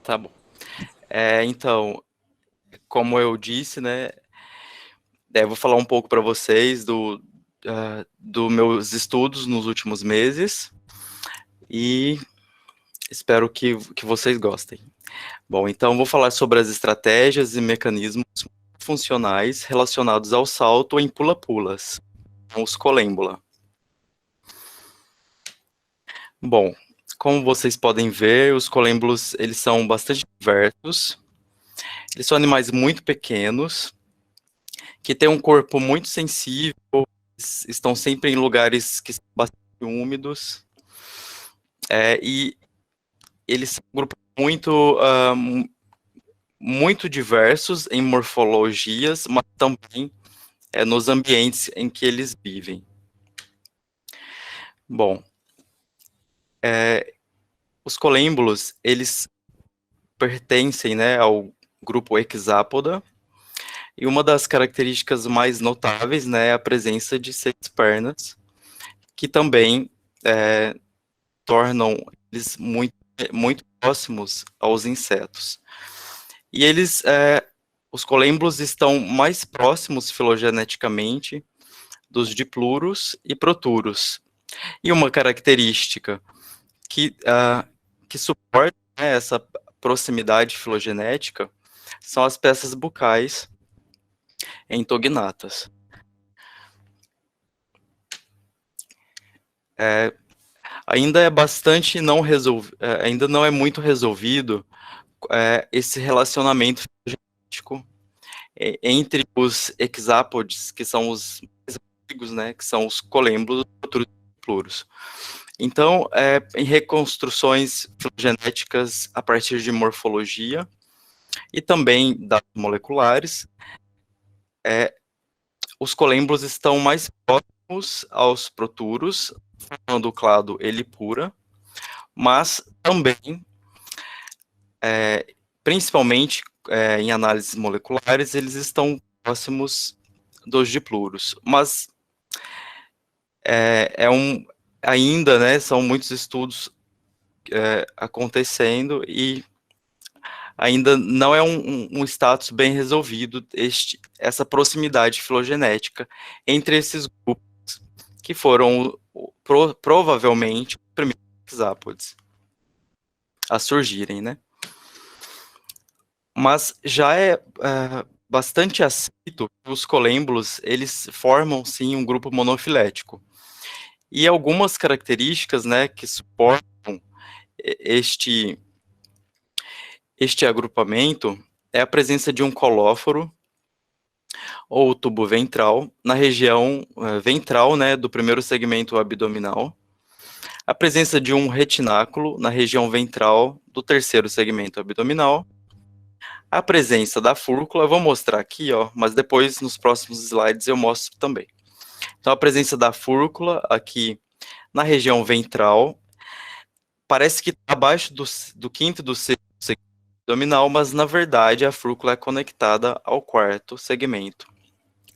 Tá bom. Então, como eu disse, né, eu vou falar um pouco para vocês do meus estudos nos últimos meses e espero que vocês gostem. Bom, então vou falar sobre as estratégias e mecanismos funcionais relacionados ao salto em pula-pulas, os colêmbula. Bom, como vocês podem ver, os colêmbulos, eles são bastante diversos. Eles são animais muito pequenos, que têm um corpo muito sensível, estão sempre em lugares que são bastante úmidos, e eles são um grupo muito diversos em morfologias, mas também nos ambientes em que eles vivem. Bom, os colêmbulos, eles pertencem, né, ao grupo Hexapoda, e uma das características mais notáveis, né, é a presença de 6 pernas, que também tornam eles muito próximos aos insetos. E os colêmbulos estão mais próximos filogeneticamente dos dipluros e proturos. E uma característica que suporta, né, essa proximidade filogenética são as peças bucais entognatas. Ainda é bastante ainda não é muito resolvido esse relacionamento filogenético entre os hexápodes, que são os mais antigos, né, que são os colêmbulos e pluros. Então, em reconstruções filogenéticas a partir de morfologia e também dados moleculares, os colêmbulos estão mais próximos aos proturos, formando o clado Helipura, mas também, principalmente em análises moleculares, eles estão próximos dos dipluros, mas ainda, né, são muitos estudos acontecendo e ainda não é um status bem resolvido essa proximidade filogenética entre esses grupos que foram provavelmente os primeiros hexápodes a surgirem, né? Mas já é bastante aceito que os colêmbulos, eles formam, sim, um grupo monofilético. E algumas características, né, que suportam este agrupamento é a presença de um colóforo ou tubo ventral na região ventral, né, do primeiro segmento abdominal, a presença de um retináculo na região ventral do terceiro segmento abdominal, a presença da fúrcula, vou mostrar aqui, ó, mas depois nos próximos slides eu mostro também. Então, a presença da fúrcula aqui na região ventral, parece que está abaixo do quinto e do sexto segmento abdominal, mas na verdade a fúrcula é conectada ao quarto segmento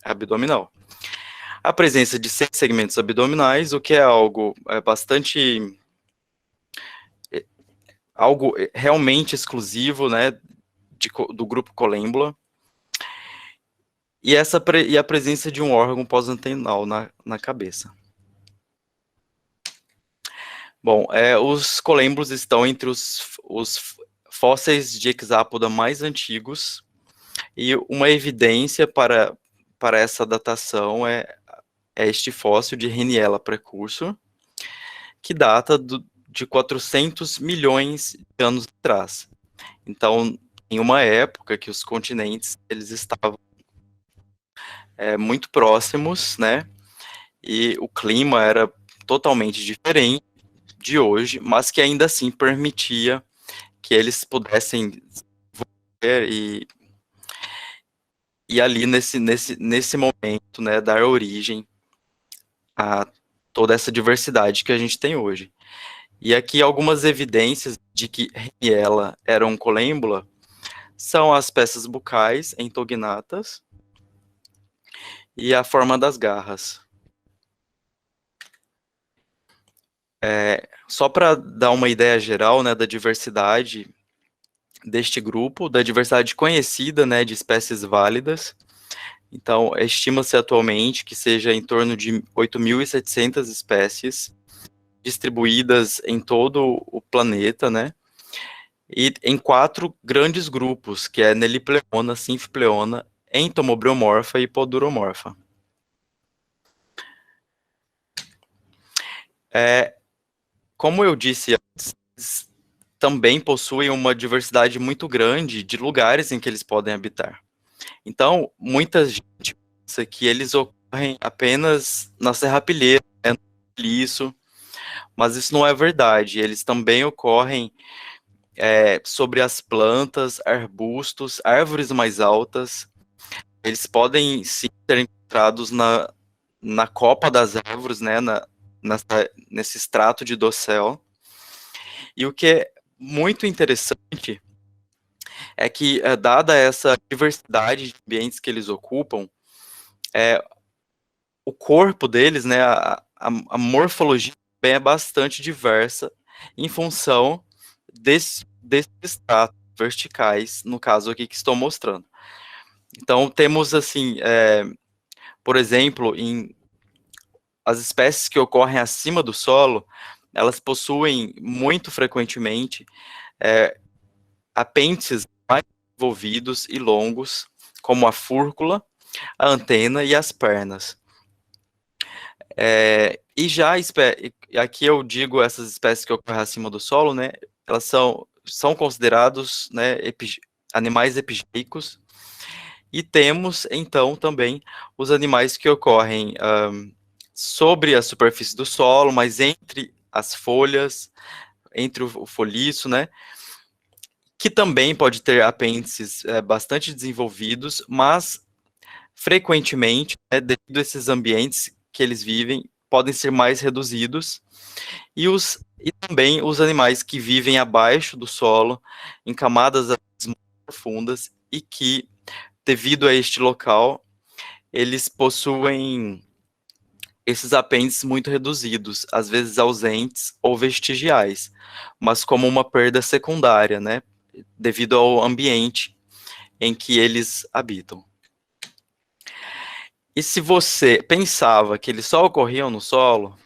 abdominal. A presença de 6 segmentos abdominais, o que é algo algo realmente exclusivo, né, do grupo colêmbula, e a presença de um órgão pós-antenal na cabeça. Bom, os colêmbulos estão entre os fósseis de hexápoda mais antigos, e uma evidência para essa datação é este fóssil de Rhyniella precursor, que data de 400 milhões de anos atrás. Então, em uma época que os continentes eles estavam muito próximos, né? E o clima era totalmente diferente de hoje, mas que ainda assim permitia que eles pudessem desenvolver e ali nesse momento, né, dar origem a toda essa diversidade que a gente tem hoje. E aqui algumas evidências de que Rhyniella era um colêmbula são as peças bucais entognatas e a forma das garras. Só para dar uma ideia geral, né, da diversidade deste grupo, da diversidade conhecida, né, de espécies válidas. Então, estima-se atualmente que seja em torno de 8.700 espécies distribuídas em todo o planeta, né, e em 4 grandes grupos, que é Nelipleona, Symphipleona, Entomobriomorpha e Poduromorpha. Como eu disse antes, também possuem uma diversidade muito grande de lugares em que eles podem habitar. Então, muita gente pensa que eles ocorrem apenas na serrapilheira, né, no liso, mas isso não é verdade. Eles também ocorrem sobre as plantas, arbustos, árvores mais altas. Eles podem sim ser encontrados na copa das árvores, né, nesse extrato de dossel. E o que é muito interessante é que, dada essa diversidade de ambientes que eles ocupam, o corpo deles, né, a morfologia também é bastante diversa em função desses estratos verticais, no caso aqui que estou mostrando. Então, temos, assim, por exemplo, as espécies que ocorrem acima do solo, elas possuem, muito frequentemente, apêndices mais desenvolvidos e longos, como a fúrcula, a antena e as pernas. E já, aqui eu digo essas espécies que ocorrem acima do solo, né, elas são considerados, né, animais epigeicos, e temos, então, também os animais que ocorrem sobre a superfície do solo, mas entre as folhas, entre o foliço, né, que também pode ter apêndices bastante desenvolvidos, mas frequentemente, devido a esses ambientes que eles vivem, podem ser mais reduzidos, e também os animais que vivem abaixo do solo, em camadas mais profundas, e que, devido a este local, eles possuem esses apêndices muito reduzidos, às vezes ausentes ou vestigiais, mas como uma perda secundária, né, devido ao ambiente em que eles habitam. E se você pensava que eles só ocorriam no solo,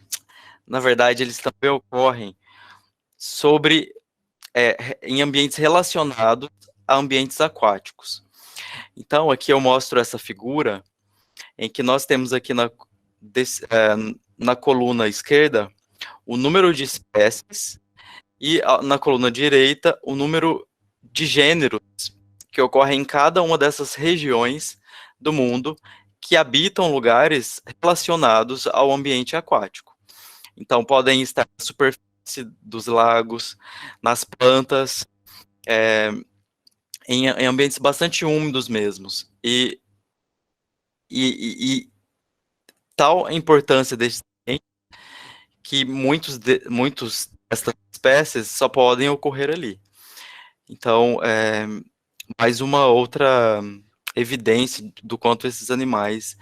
na verdade eles também ocorrem em ambientes relacionados a ambientes aquáticos. Então aqui eu mostro essa figura em que nós temos aqui na coluna esquerda o número de espécies e na coluna direita o número de gêneros que ocorrem em cada uma dessas regiões do mundo que habitam lugares relacionados ao ambiente aquático. Então, podem estar na superfície dos lagos, nas plantas, em ambientes bastante úmidos mesmos. E tal a importância desse ambiente que muitos dessas espécies só podem ocorrer ali. Então, mais uma outra evidência do quanto esses animais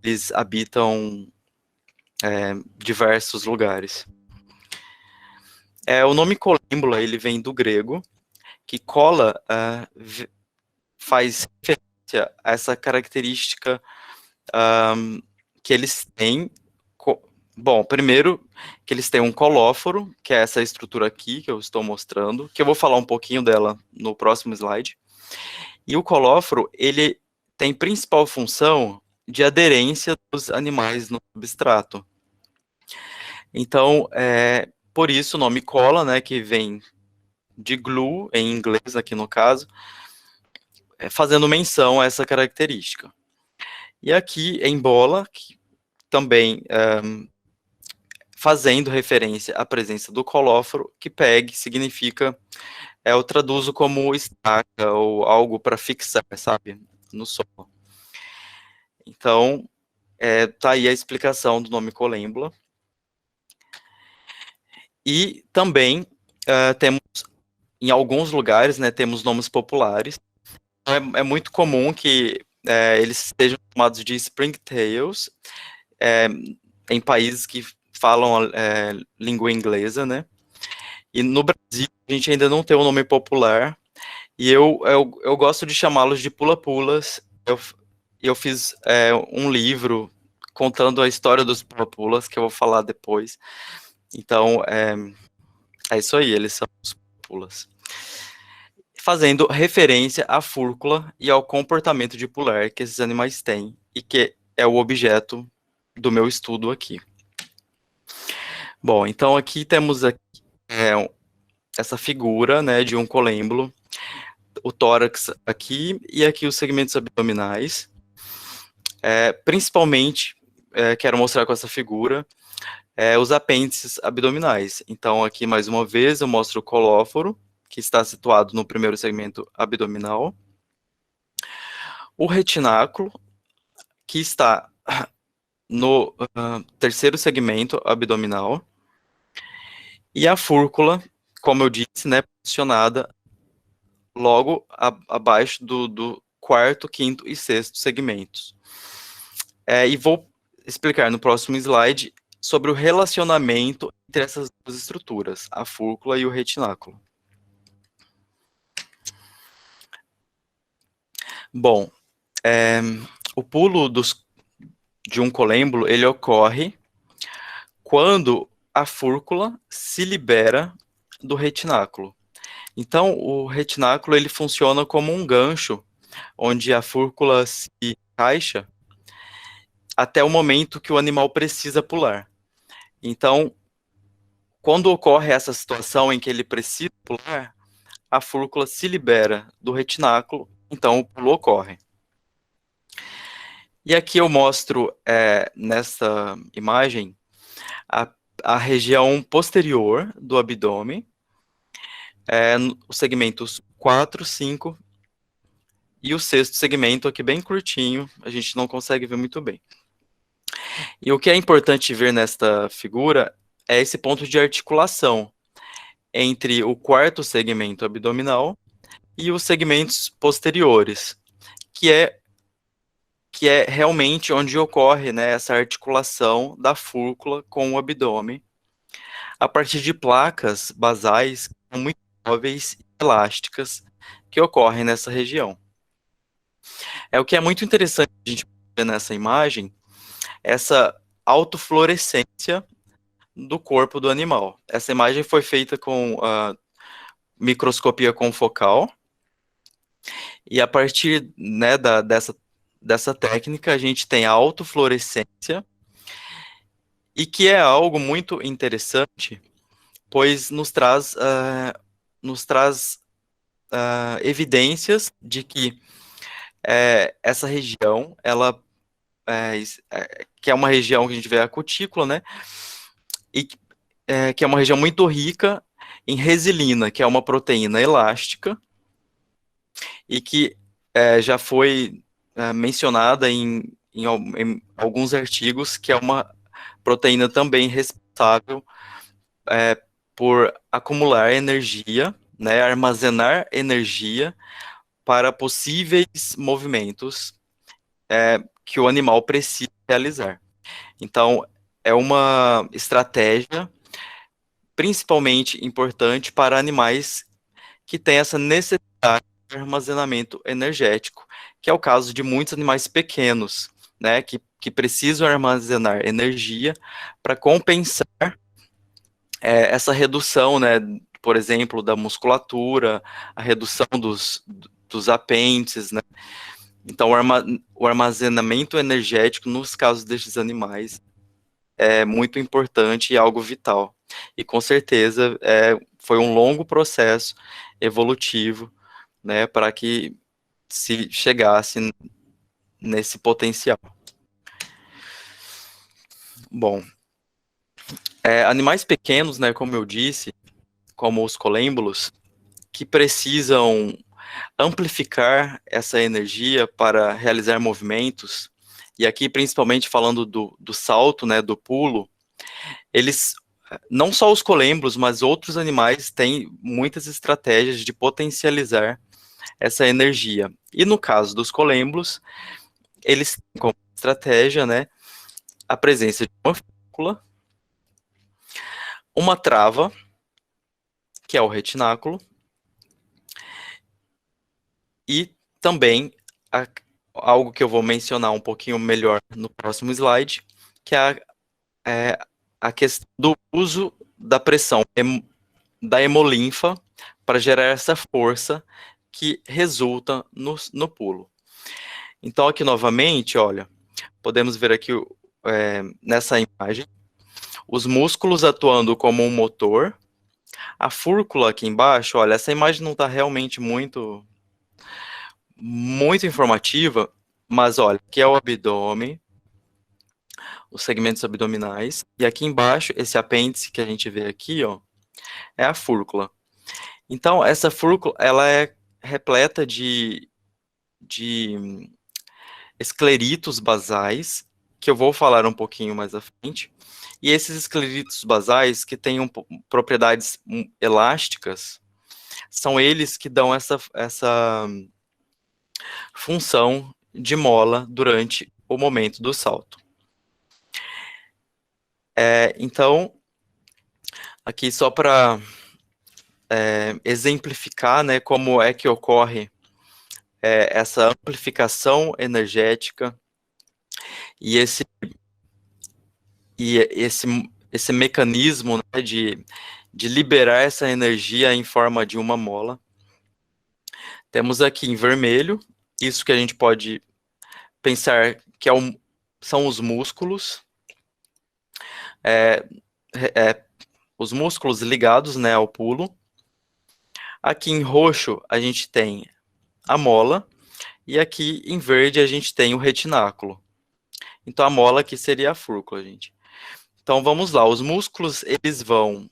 eles habitam diversos lugares. O nome colêmbula ele vem do grego, que cola faz referência a essa característica que eles têm. Bom, primeiro que eles têm um colóforo, que é essa estrutura aqui que eu estou mostrando, que eu vou falar um pouquinho dela no próximo slide. E o colóforo, ele tem principal função de aderência dos animais no substrato. Então, por isso o nome cola, né, que vem de glue, em inglês aqui no caso, fazendo menção a essa característica. E aqui em bola, que também fazendo referência à presença do colóforo, que PEG significa, eu traduzo como estaca ou algo para fixar, sabe, no solo. Então, tá aí a explicação do nome colêmbula. E também temos, em alguns lugares, né, temos nomes populares. É muito comum que eles sejam chamados de springtails, em países que falam língua inglesa, né? E no Brasil, a gente ainda não tem um nome popular, E eu gosto de chamá-los de pula-pulas. Eu fiz um livro contando a história dos pula-pulas, que eu vou falar depois. Então, é isso aí, eles são os pula-pulas. Fazendo referência à fúrcula e ao comportamento de pular que esses animais têm, e que é o objeto do meu estudo aqui. Bom, então aqui temos essa figura, né, de um colêmbulo, o tórax aqui e aqui os segmentos abdominais. Principalmente, quero mostrar com essa figura os apêndices abdominais. Então aqui, mais uma vez, eu mostro o colóforo, que está situado no primeiro segmento abdominal, o retináculo, que está no terceiro segmento abdominal, e a fúrcula, como eu disse, né, posicionada logo abaixo do quarto, quinto e sexto segmentos. E vou explicar no próximo slide sobre o relacionamento entre essas duas estruturas, a fúrcula e o retináculo. Bom, o pulo de um colêmbulo, ele ocorre quando a fúrcula se libera do retináculo. Então, o retináculo ele funciona como um gancho, onde a fúrcula se encaixa até o momento que o animal precisa pular. Então, quando ocorre essa situação em que ele precisa pular, a fúrcula se libera do retináculo, então o pulo ocorre. E aqui eu mostro, nessa imagem, a região posterior do abdômen, os segmentos 4, 5 e o sexto segmento aqui bem curtinho, a gente não consegue ver muito bem. E o que é importante ver nesta figura é esse ponto de articulação entre o quarto segmento abdominal e os segmentos posteriores, que é realmente onde ocorre, né, essa articulação da fúrcula com o abdômen, a partir de placas basais muito móveis e elásticas que ocorrem nessa região. O que é muito interessante a gente ver nessa imagem, essa autofluorescência do corpo do animal. Essa imagem foi feita com microscopia confocal, e a partir, né, dessa técnica a gente tem a autofluorescência, e que é algo muito interessante, pois nos traz evidências de que essa região, ela que é uma região que a gente vê a cutícula, né, e que é uma região muito rica em resilina, que é uma proteína elástica, e que já foi mencionada em alguns artigos, que é uma proteína também responsável por acumular energia, né, armazenar energia para possíveis movimentos que o animal precisa realizar. Então, é uma estratégia principalmente importante para animais que têm essa necessidade de armazenamento energético, que é o caso de muitos animais pequenos, né, que precisam armazenar energia para compensar essa redução, né, por exemplo, da musculatura, a redução dos apêndices, né. Então, o armazenamento energético, nos casos destes animais, é muito importante e algo vital. E, com certeza, foi um longo processo evolutivo, né, para que se chegasse nesse potencial. Bom, animais pequenos, né, como eu disse, como os colêmbulos, que precisam amplificar essa energia para realizar movimentos, e aqui principalmente falando do salto, né, do pulo, eles, não só os colêmbulos, mas outros animais têm muitas estratégias de potencializar essa energia. E no caso dos colêmbulos, eles têm como estratégia, né, a presença de uma fúrcula, uma trava, que é o retináculo, E também algo que eu vou mencionar um pouquinho melhor no próximo slide, que é a questão do uso da pressão da hemolinfa para gerar essa força que resulta no pulo. Então, aqui novamente, olha, podemos ver aqui nessa imagem, os músculos atuando como um motor. A fúrcula aqui embaixo, olha, essa imagem não está realmente muito informativa, mas olha, aqui é o abdômen, os segmentos abdominais, e aqui embaixo, esse apêndice que a gente vê aqui, ó, é a fúrcula. Então, essa fúrcula, ela é repleta de escleritos basais, que eu vou falar um pouquinho mais à frente, e esses escleritos basais, que têm propriedades elásticas, são eles que dão essa função de mola durante o momento do salto. Então, aqui só para exemplificar, né, como é que ocorre essa amplificação energética e esse mecanismo, né, de liberar essa energia em forma de uma mola. Temos aqui em vermelho, isso que a gente pode pensar que são os músculos, os músculos ligados, né, ao pulo. Aqui em roxo a gente tem a mola, e aqui em verde a gente tem o retináculo. Então a mola aqui seria a fúrcula, gente. Então vamos lá, os músculos eles vão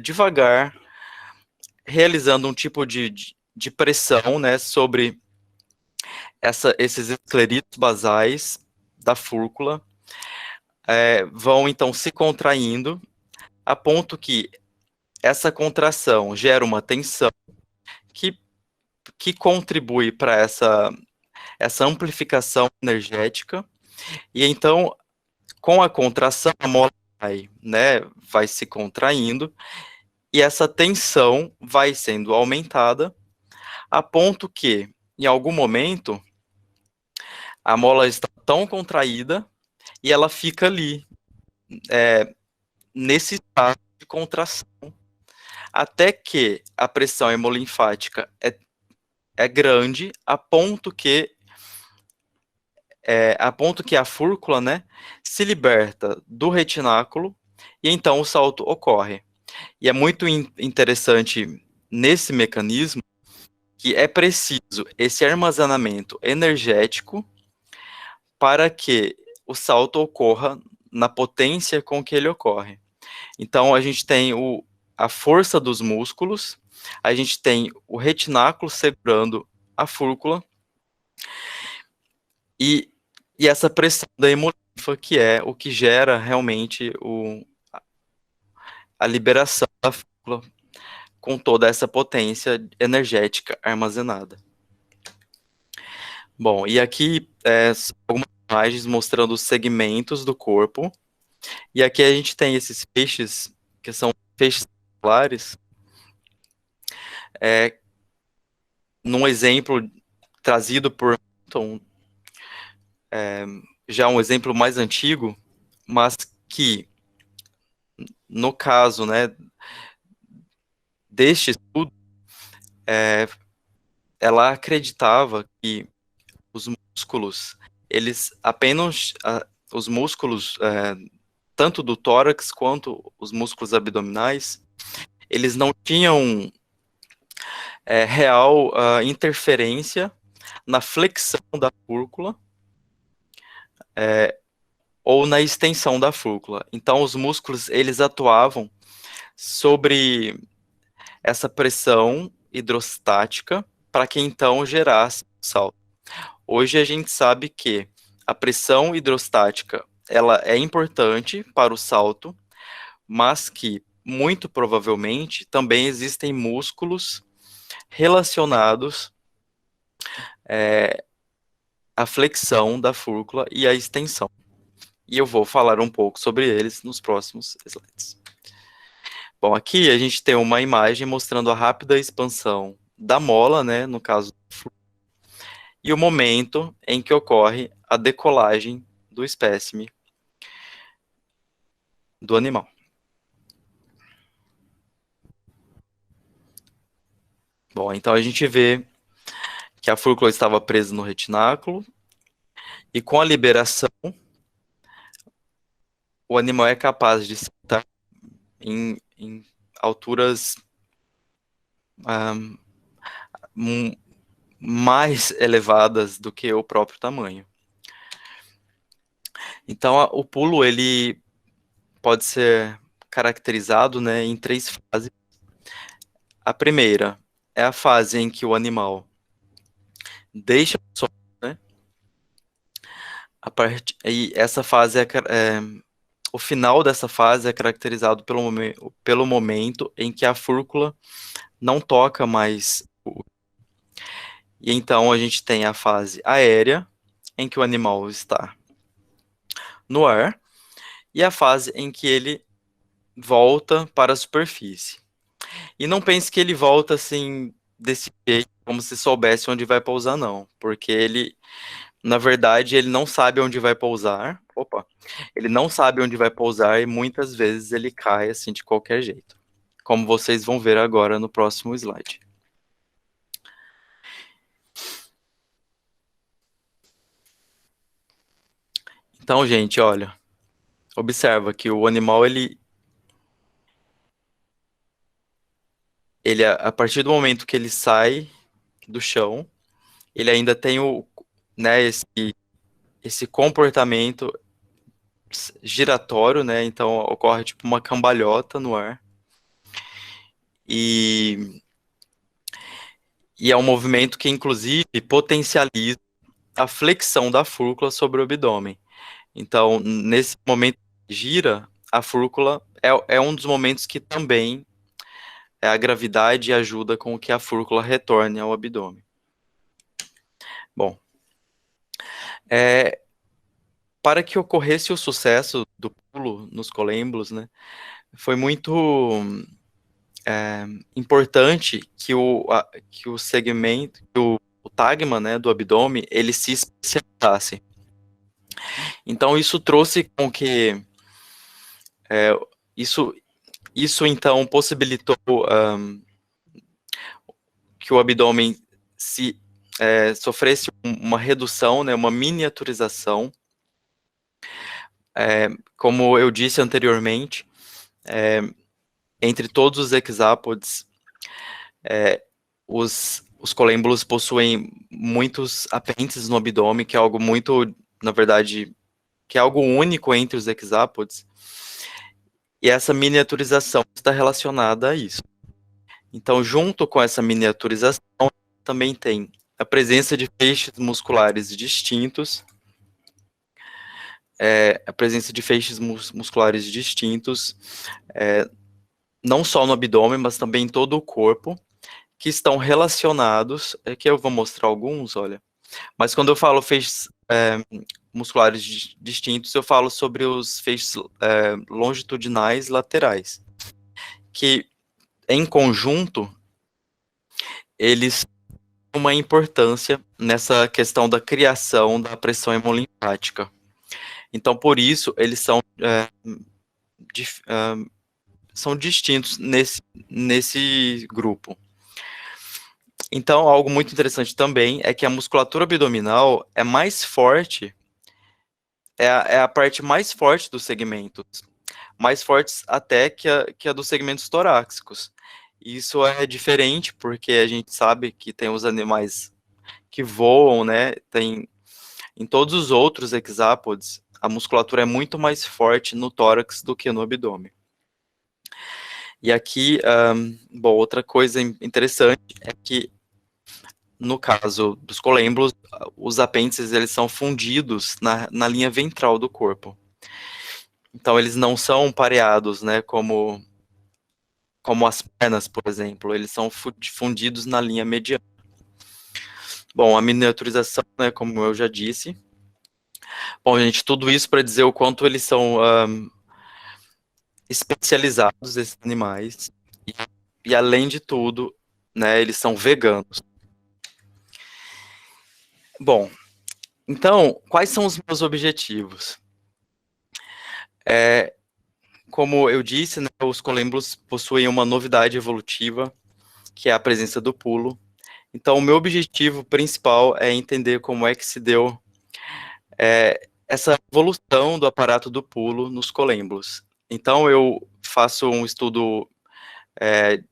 devagar, realizando um tipo de pressão, né, sobre esses escleritos basais da fúrcula, vão então se contraindo, a ponto que essa contração gera uma tensão que contribui para essa amplificação energética, e então, com a contração, a mola vai se contraindo, e essa tensão vai sendo aumentada, a ponto que, em algum momento, a mola está tão contraída, e ela fica ali, nesse estado de contração, até que a pressão hemolinfática é grande, a ponto que a fúrcula, né, se liberta do retináculo, e então o salto ocorre. E é muito interessante nesse mecanismo que é preciso esse armazenamento energético para que o salto ocorra na potência com que ele ocorre. Então, a gente tem a força dos músculos, a gente tem o retináculo segurando a fúrcula, e essa pressão da hemolinfa, que é o que gera realmente a liberação da fúrcula com toda essa potência energética armazenada. Bom, e aqui algumas imagens mostrando os segmentos do corpo, e aqui a gente tem esses feixes, que são feixes celulares, num exemplo trazido por Newton, já um exemplo mais antigo, mas que, no caso, né, deste estudo, ela acreditava que os músculos, os músculos, tanto do tórax quanto os músculos abdominais, eles não tinham real interferência na flexão da fúrcula ou na extensão da fúrcula. Então, os músculos, eles atuavam sobre essa pressão hidrostática para que então gerasse o salto. Hoje a gente sabe que a pressão hidrostática ela é importante para o salto, mas que muito provavelmente também existem músculos relacionados à flexão da fúrcula e à extensão. E eu vou falar um pouco sobre eles nos próximos slides. Bom, aqui a gente tem uma imagem mostrando a rápida expansão da mola, né, no caso, e o momento em que ocorre a decolagem do espécime do animal. Bom, então a gente vê que a fúrcula estava presa no retináculo e com a liberação o animal é capaz de saltar em alturas um, mais elevadas do que o próprio tamanho. Então, o pulo ele pode ser caracterizado, né, em 3 fases. A primeira é a fase em que o animal deixa o solo, né? E essa fase o final dessa fase é caracterizado pelo momento em que a fúrcula não toca mais. E então a gente tem a fase aérea, em que o animal está no ar, e a fase em que ele volta para a superfície. E não pense que ele volta assim, desse jeito, como se soubesse onde vai pousar, não. Porque ele, na verdade, ele não sabe onde vai pousar. Opa! Ele não sabe onde vai pousar e muitas vezes ele cai assim de qualquer jeito. Como vocês vão ver agora no próximo slide. Então, gente, olha, observa que o animal ele a partir do momento que ele sai do chão, ele ainda tem né, esse comportamento giratório, né? Então ocorre tipo uma cambalhota no ar. E, e é um movimento que, inclusive, potencializa a flexão da fúrcula sobre o abdômen. Então, nesse momento que gira, a fúrcula é um dos momentos que também a gravidade ajuda com que a fúrcula retorne ao abdômen. Bom, para que ocorresse o sucesso do pulo nos colêmbulos, né, foi muito importante que o segmento, o tagma, né, do abdômen, ele se especializasse. Então isso trouxe com que isso então possibilitou que o abdômen sofresse uma redução, né, uma miniaturização. Como eu disse anteriormente, entre todos os hexápodes, os colêmbulos possuem muitos apêndices no abdômen, que é algo muito, na verdade, que é algo único entre os hexápodes. E essa miniaturização está relacionada a isso. Então, junto com essa miniaturização, também tem a presença de feixes musculares distintos, não só no abdômen, mas também em todo o corpo, que estão relacionados, que eu vou mostrar alguns, olha, mas quando eu falo feixes musculares distintos, eu falo sobre os feixes longitudinais laterais, que em conjunto, eles têm uma importância nessa questão da criação da pressão hemolinfática. Então, por isso, eles são distintos nesse grupo. Então, algo muito interessante também é que a musculatura abdominal é mais forte, é a parte mais forte dos segmentos, mais fortes até que a dos segmentos torácicos. Isso é diferente porque a gente sabe que tem os animais que voam, né? Tem em todos os outros hexápodes, a musculatura é muito mais forte no tórax do que no abdômen. E aqui, bom, outra coisa interessante é que no caso dos colêmbulos, os apêndices eles são fundidos na linha ventral do corpo. Então eles não são pareados, né, como as pernas, por exemplo, eles são fundidos na linha mediana. Bom, a miniaturização, né, como eu já disse. Bom, gente, tudo isso para dizer o quanto eles são especializados, esses animais, e além de tudo, né, eles são veganos. Bom, então, quais são os meus objetivos? Como eu disse, né, os colêmbulos possuem uma novidade evolutiva, que é a presença do pulo. Então, o meu objetivo principal é entender como é que se deu essa evolução do aparato do pulo nos colêmbulos. Então, eu faço um estudo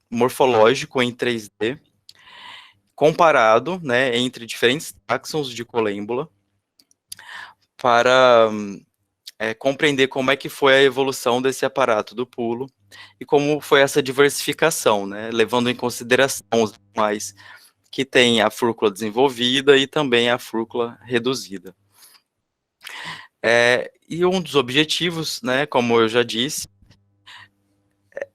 morfológico em 3D, comparado, né, entre diferentes táxons de colêmbula, para compreender como é que foi a evolução desse aparato do pulo e como foi essa diversificação, né, levando em consideração os animais que têm a fúrcula desenvolvida e também a fúrcula reduzida. E um dos objetivos, né, como eu já disse,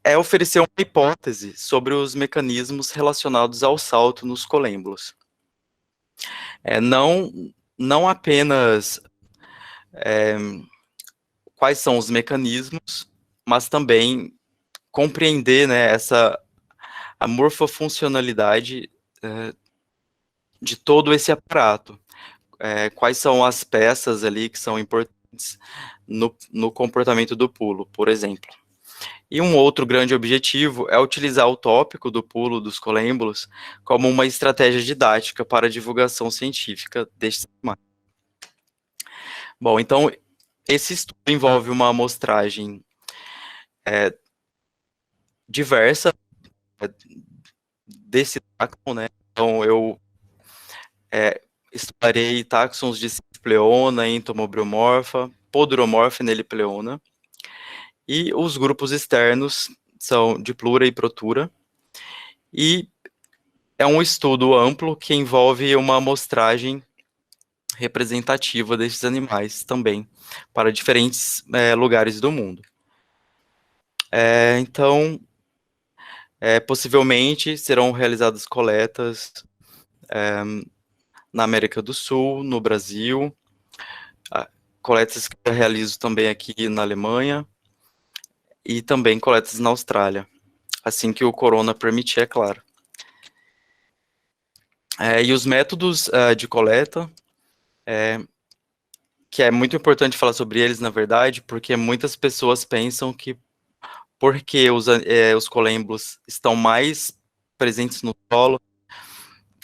é oferecer uma hipótese sobre os mecanismos relacionados ao salto nos colêmbulos. Não apenas quais são os mecanismos, mas também compreender, né, a morfofuncionalidade de todo esse aparato. Quais são as peças ali que são importantes no comportamento do pulo, por exemplo. E um outro grande objetivo é utilizar o tópico do pulo dos colêmbulos como uma estratégia didática para a divulgação científica destes animais. Bom, então, esse estudo envolve uma amostragem diversa desse táxon, né? Então, eu estudarei táxons de Cispleona, Entomobriomorpha, Poduromorpha e Nelipleona. E os grupos externos são Diplura e Protura. E é um estudo amplo que envolve uma amostragem representativa desses animais também, para diferentes lugares do mundo. Então, possivelmente serão realizadas coletas na América do Sul, no Brasil, coletas que eu realizo também aqui na Alemanha, e também coletas na Austrália, assim que o corona permitir, é claro. E os métodos de coleta, que é muito importante falar sobre eles, na verdade, porque muitas pessoas pensam que porque os colêmbulos estão mais presentes no solo,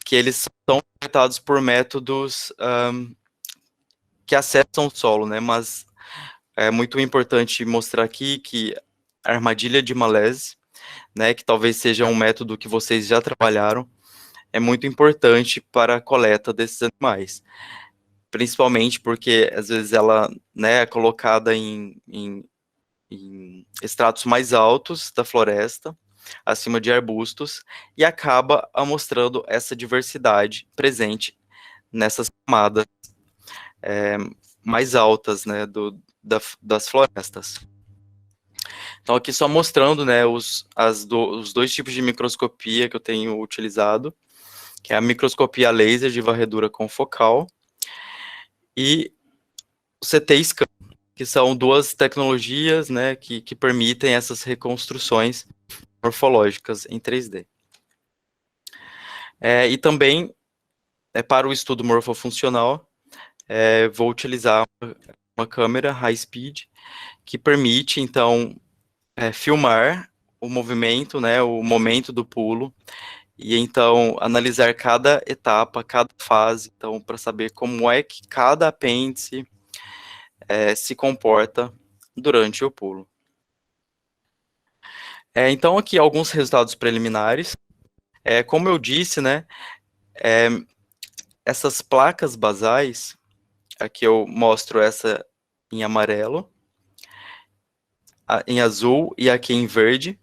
que eles são coletados por métodos que acessam o solo, né? Mas é muito importante mostrar aqui que a armadilha de Malese, né, que talvez seja um método que vocês já trabalharam, é muito importante para a coleta desses animais, principalmente porque às vezes ela, né, é colocada em estratos mais altos da floresta, acima de arbustos, e acaba mostrando essa diversidade presente nessas camadas mais altas, né, das florestas. Então, aqui só mostrando, né, os dois tipos de microscopia que eu tenho utilizado, que é a microscopia laser de varredura confocal e o CT scan, que são duas tecnologias, né, que permitem essas reconstruções morfológicas em 3D. E também, para o estudo morfofuncional, vou utilizar uma câmera high speed, que permite, então, filmar o movimento, né, o momento do pulo, e então analisar cada etapa, cada fase, então, para saber como é que cada apêndice se comporta durante o pulo. Então, aqui alguns resultados preliminares. Como eu disse, né, essas placas basais, aqui eu mostro essa em amarelo, em azul e aqui em verde,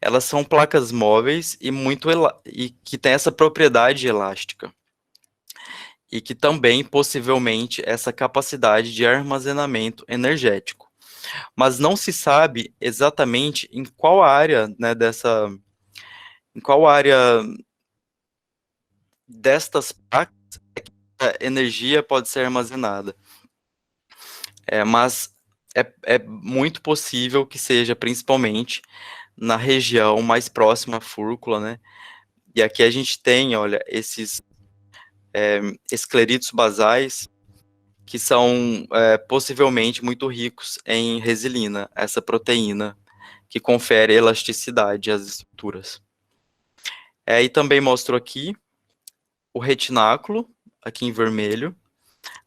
elas são placas móveis e que tem essa propriedade elástica. E que também, possivelmente, essa capacidade de armazenamento energético. Mas não se sabe exatamente em qual área, né, em qual área destas placas a energia pode ser armazenada. Mas é muito possível que seja principalmente na região mais próxima à fúrcula, né? E aqui a gente tem, olha, esses escleritos basais, que são possivelmente muito ricos em resilina, essa proteína que confere elasticidade às estruturas. E também mostro aqui o retináculo, aqui em vermelho,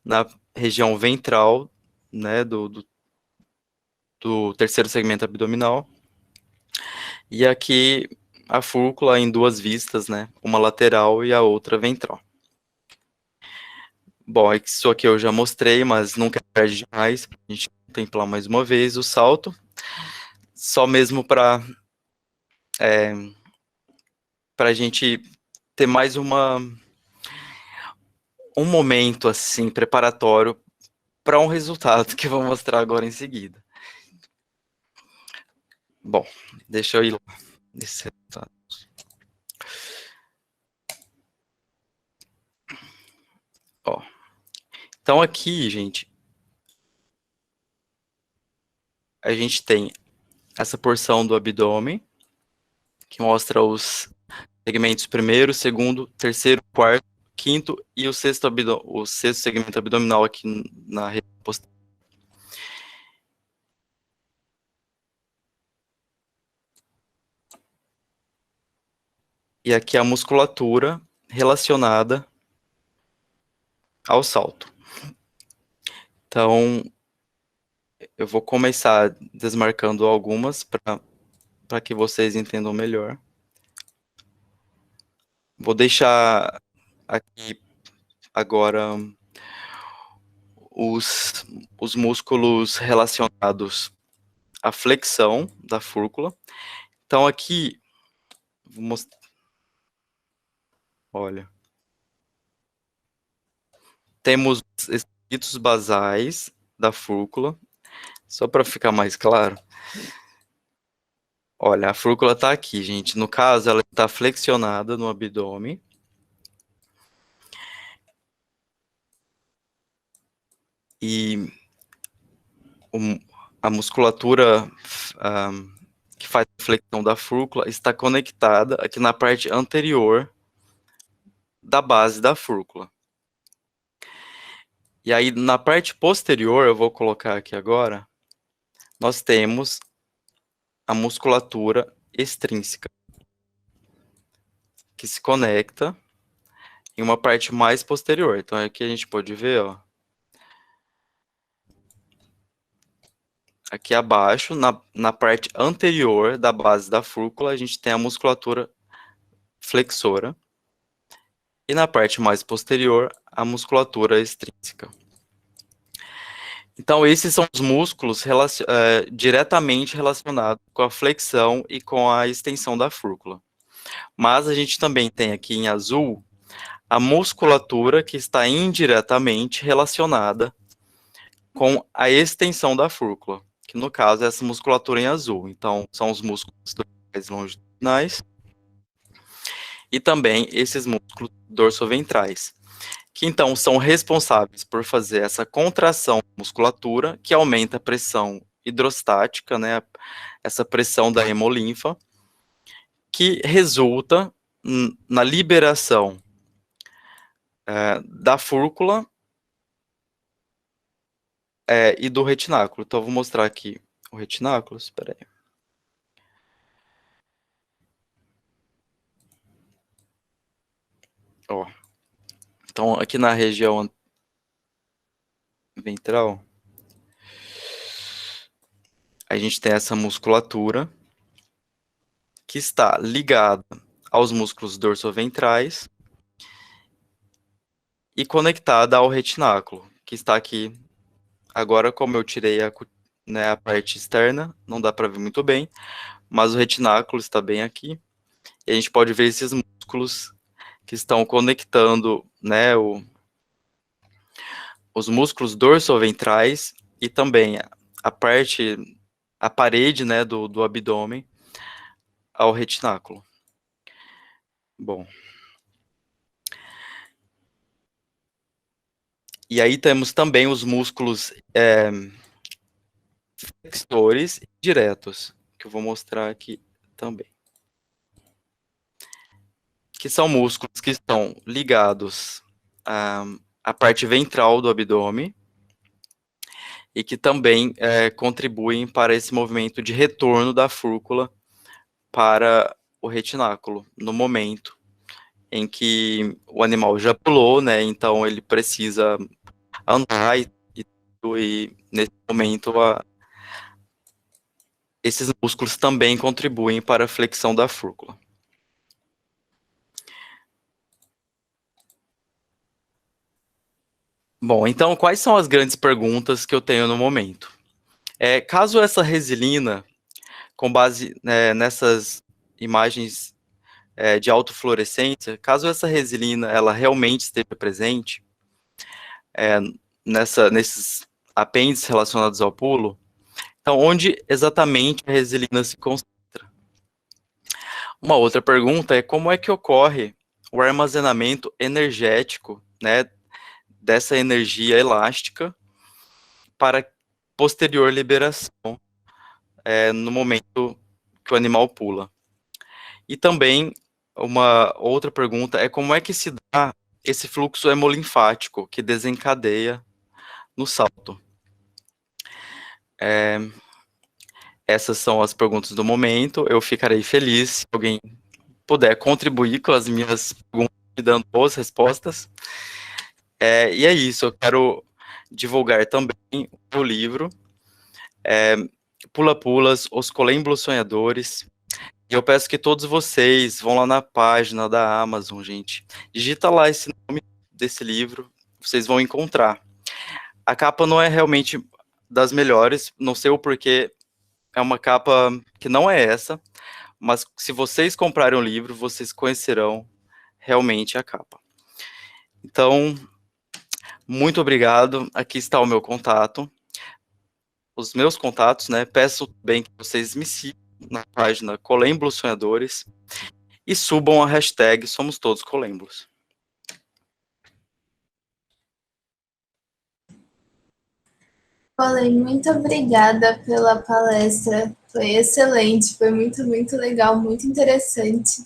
na região ventral, né, do terceiro segmento abdominal. E aqui a fúrcula em duas vistas, né, uma lateral e a outra ventral. Bom, isso aqui eu já mostrei, mas nunca é tarde demais para a gente contemplar mais uma vez o salto. Só mesmo para a gente ter mais um momento assim preparatório para um resultado que eu vou mostrar agora em seguida. Bom, deixa eu ir lá nesse resultado. Ó, então aqui, gente, a gente tem essa porção do abdômen, que mostra os segmentos primeiro, segundo, terceiro, quarto, quinto e o sexto segmento abdominal aqui na região posterior. E aqui a musculatura relacionada ao salto. Então, eu vou começar desmarcando algumas para que vocês entendam melhor. Vou deixar aqui agora os músculos relacionados à flexão da fúrcula. Então, aqui, vou mostrar. Olha. Temos os esqueletos basais da fúrcula. Só para ficar mais claro. Olha, a fúrcula está aqui, gente. No caso, ela está flexionada no abdômen. E a musculatura que faz a flexão da fúrcula está conectada aqui na parte anterior da base da fúrcula. E aí, na parte posterior, eu vou colocar aqui agora, nós temos a musculatura extrínseca, que se conecta em uma parte mais posterior. Então, aqui a gente pode ver, ó, aqui abaixo, na parte anterior da base da fúrcula, a gente tem a musculatura flexora. E na parte mais posterior, a musculatura extrínseca. Então, esses são os músculos diretamente relacionados com a flexão e com a extensão da fúrcula. Mas a gente também tem aqui em azul a musculatura que está indiretamente relacionada com a extensão da fúrcula, que no caso é essa musculatura em azul. Então, são os músculos longitudinais e também esses músculos dorsoventrais, que então são responsáveis por fazer essa contração da musculatura, que aumenta a pressão hidrostática, né, essa pressão da hemolinfa, que resulta na liberação da fúrcula e do retináculo. Então, eu vou mostrar aqui o retináculo, espera aí. Ó. Então, aqui na região ventral, a gente tem essa musculatura que está ligada aos músculos dorsoventrais e conectada ao retináculo, que está aqui. Agora, como eu tirei a parte externa, não dá para ver muito bem, mas o retináculo está bem aqui. E a gente pode ver esses músculos que estão conectando, né, os músculos dorsoventrais e também a parede, né, do abdômen ao retináculo. Bom. E aí temos também os músculos flexores diretos, que eu vou mostrar aqui também. Que são músculos que estão ligados a parte ventral do abdômen e que também contribuem para esse movimento de retorno da fúrcula para o retináculo, no momento em que o animal já pulou, né, então ele precisa andar e nesse momento esses músculos também contribuem para a flexão da fúrcula. Bom, então quais são as grandes perguntas que eu tenho no momento? Caso essa resilina, com base nessas imagens de autofluorescência, caso essa resilina ela realmente esteja presente nesses apêndices relacionados ao pulo, então onde exatamente a resilina se concentra? Uma outra pergunta é como é que ocorre o armazenamento energético, né, dessa energia elástica para posterior liberação no momento que o animal pula. E também uma outra pergunta é como é que se dá esse fluxo hemolinfático que desencadeia no salto. Essas são as perguntas do momento. Eu ficarei feliz se alguém puder contribuir com as minhas perguntas, dando boas respostas. E é isso, eu quero divulgar também o livro Pula-Pulas, Os Colêmbulos Sonhadores. E eu peço que todos vocês vão lá na página da Amazon, gente. Digita lá esse nome desse livro, vocês vão encontrar. A capa não é realmente das melhores, não sei o porquê, é uma capa que não é essa, mas se vocês comprarem o livro, vocês conhecerão realmente a capa. Então, muito obrigado, aqui está o meu contato, os meus contatos, né, peço bem que vocês me sigam na página Colêmbulos Sonhadores e subam a hashtag Somos Todos Colêmbulos. Colin, muito obrigada pela palestra, foi excelente, foi muito, muito legal, muito interessante.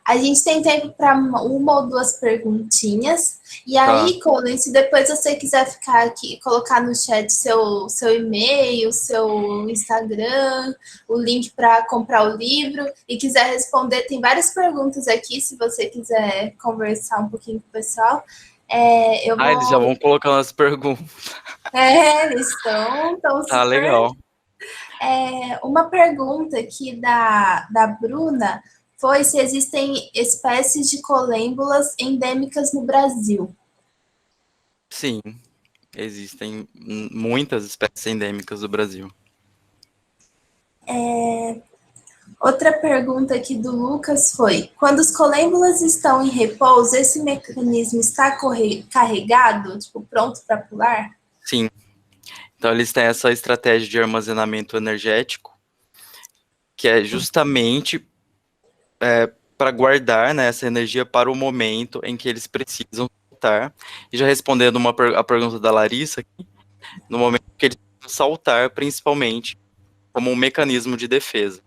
A gente tem tempo para uma ou duas perguntinhas. E aí, Colin, se depois você quiser ficar aqui, colocar no chat seu e-mail, seu Instagram, o link para comprar o livro e quiser responder, tem várias perguntas aqui, se você quiser conversar um pouquinho com o pessoal. Eles já vão colocando as perguntas. Eles estão super... legal. Uma pergunta aqui da Bruna foi se existem espécies de colêmbulas endêmicas no Brasil. Sim, existem muitas espécies endêmicas do Brasil. Outra pergunta aqui do Lucas foi: quando os colêmbulas estão em repouso, esse mecanismo está carregado, tipo, pronto para pular? Sim. Então, eles têm essa estratégia de armazenamento energético, que é justamente para guardar, né, essa energia para o momento em que eles precisam saltar. E já respondendo a pergunta da Larissa, no momento que eles precisam saltar, principalmente, como um mecanismo de defesa.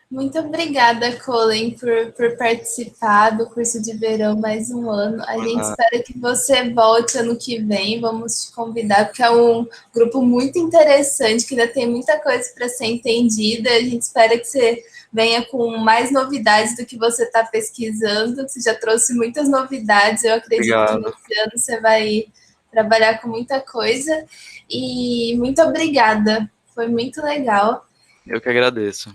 Muito obrigada, Colin, por participar do curso de verão mais um ano. A gente espera que você volte ano que vem. Vamos te convidar, porque é um grupo muito interessante, que ainda tem muita coisa para ser entendida. A gente espera que você venha com mais novidades do que você está pesquisando. Você já trouxe muitas novidades. Eu acredito que nesse ano você vai trabalhar com muita coisa. E muito obrigada. Foi muito legal. Eu que agradeço.